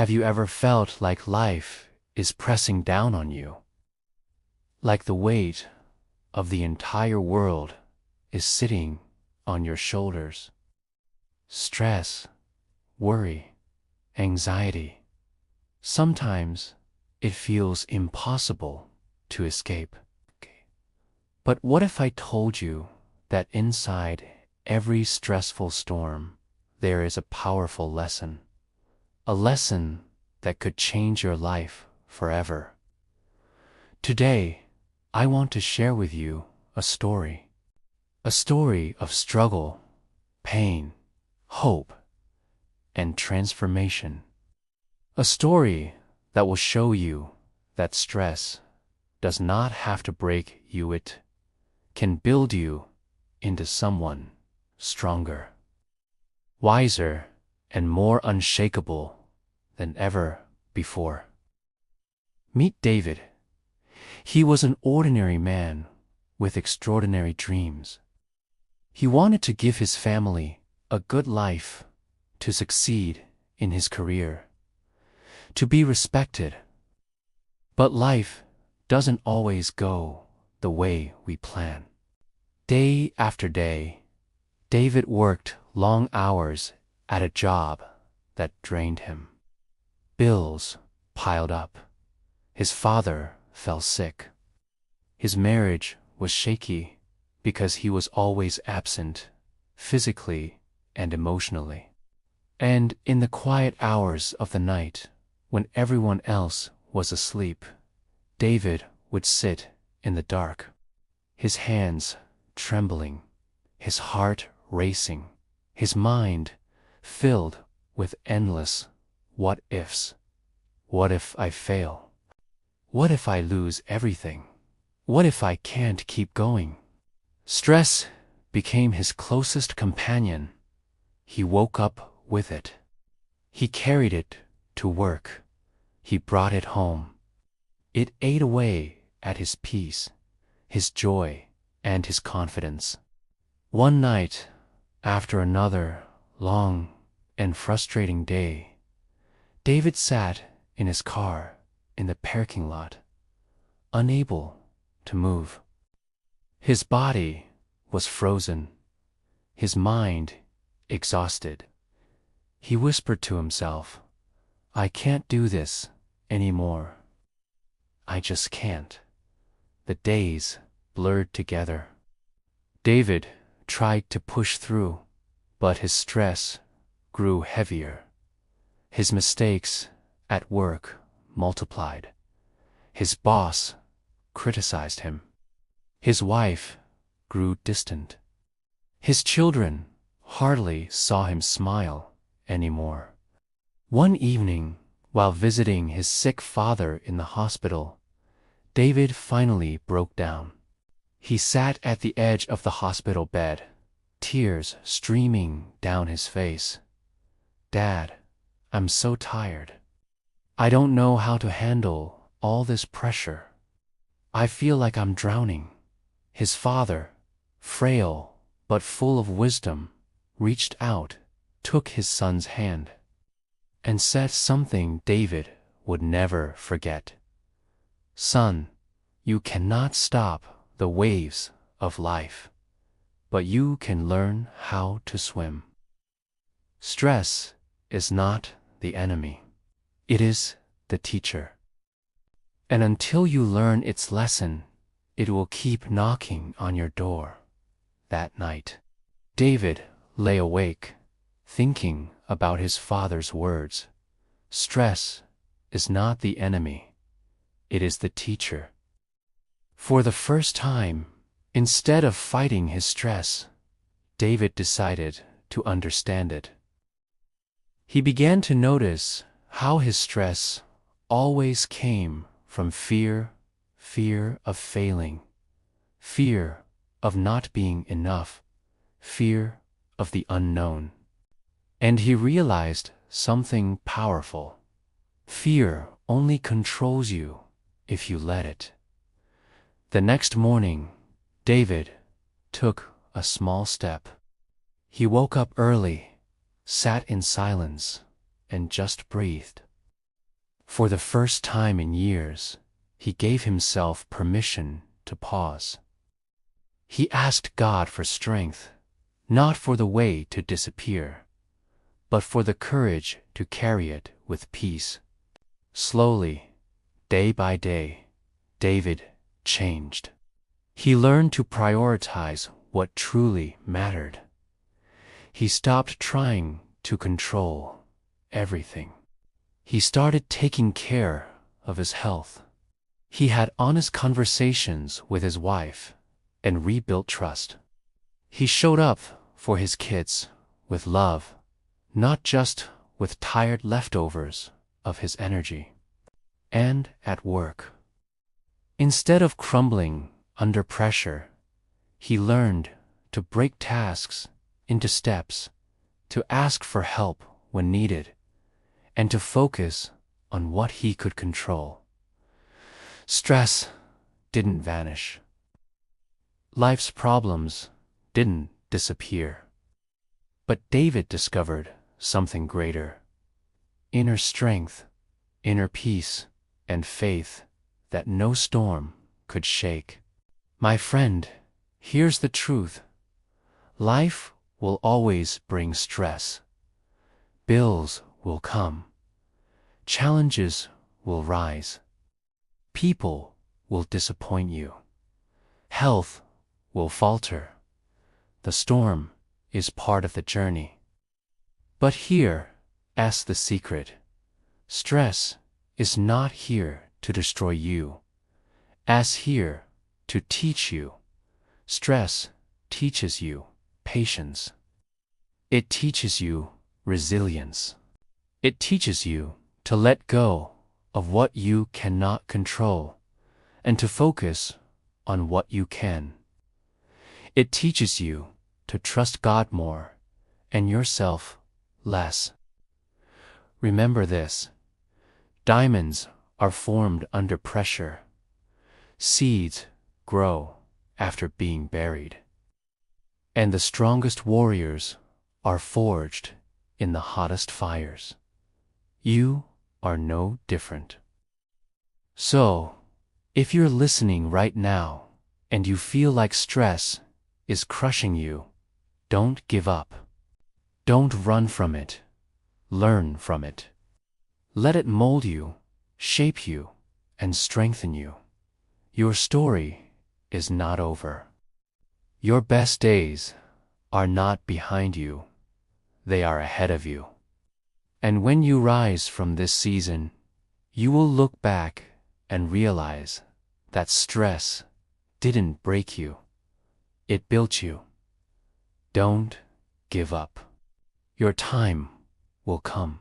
Have you ever felt like life is pressing down on you? Like the weight of the entire world is sitting on your shoulders? Stress, worry, anxiety. Sometimes it feels impossible to escape. But what if I told you that inside every stressful storm there is a powerful lesson? A lesson that could change your life forever. Today, I want to share with you a story. A story of struggle, pain, hope, and transformation. A story that will show you that stress does not have to break you. It can build you into someone stronger, wiser, and more unshakable than ever before. Meet David. He was an ordinary man with extraordinary dreams. He wanted to give his family a good life, to succeed in his career, to be respected. But life doesn't always go the way we plan. Day after day, David worked long hours at a job that drained him. Bills piled up. His father fell sick. His marriage was shaky because he was always absent, physically and emotionally. And in the quiet hours of the night, when everyone else was asleep, David would sit in the dark, his hands trembling, his heart racing, his mind filled with endless what-ifs. What if I fail? What if I lose everything? What if I can't keep going? Stress became his closest companion. He woke up with it. He carried it to work. He brought it home. It ate away at his peace, his joy, and his confidence. One night, after another long and frustrating day, David sat in his car in the parking lot, unable to move. His body was frozen, his mind exhausted. He whispered to himself, "I can't do this anymore. I just can't." The days blurred together. David tried to push through, but his stress grew heavier. His mistakes at work multiplied. His boss criticized him. His wife grew distant. His children hardly saw him smile anymore. One evening, while visiting his sick father in the hospital, David finally broke down. He sat at the edge of the hospital bed, tears streaming down his face. "Dad, I'm so tired. I don't know how to handle all this pressure. I feel like I'm drowning." His father, frail but full of wisdom, reached out, took his son's hand, and said something David would never forget. "Son, you cannot stop the waves of life, but you can learn how to swim. Stress is not the enemy. It is the teacher. And until you learn its lesson, it will keep knocking on your door." That night, David lay awake, thinking about his father's words. Stress is not the enemy. It is the teacher. For the first time, instead of fighting his stress, David decided to understand it. He began to notice how his stress always came from fear of failing, fear of not being enough, fear of the unknown. And he realized something powerful. Fear only controls you if you let it. The next morning, David took a small step. He woke up early, sat in silence, and just breathed. For the first time in years, he gave himself permission to pause. He asked God for strength, not for the way to disappear, but for the courage to carry it with peace. Slowly, day by day, David changed. He learned to prioritize what truly mattered. He stopped trying to control everything. He started taking care of his health. He had honest conversations with his wife and rebuilt trust. He showed up for his kids with love, not just with tired leftovers of his energy. And at work, instead of crumbling under pressure, he learned to break tasks into steps, to ask for help when needed, and to focus on what he could control. Stress didn't vanish. Life's problems didn't disappear. But David discovered something greater: inner strength, inner peace, and faith that no storm could shake. My friend, here's the truth. Life will always bring stress. Bills will come. Challenges will rise. People will disappoint you. Health will falter. The storm is part of the journey. But here is the secret. Stress is not here to destroy you. It's here to teach you. Stress teaches you patience. It teaches you resilience. It teaches you to let go of what you cannot control and to focus on what you can. It teaches you to trust God more and yourself less. Remember this: diamonds are formed under pressure. Seeds grow after being buried. And the strongest warriors are forged in the hottest fires. You are no different. So, if you're listening right now and you feel like stress is crushing you, don't give up. Don't run from it. Learn from it. Let it mold you, shape you, and strengthen you. Your story is not over. Your best days are not behind you. They are ahead of you. And when you rise from this season, you will look back and realize that stress didn't break you. It built you. Don't give up. Your time will come.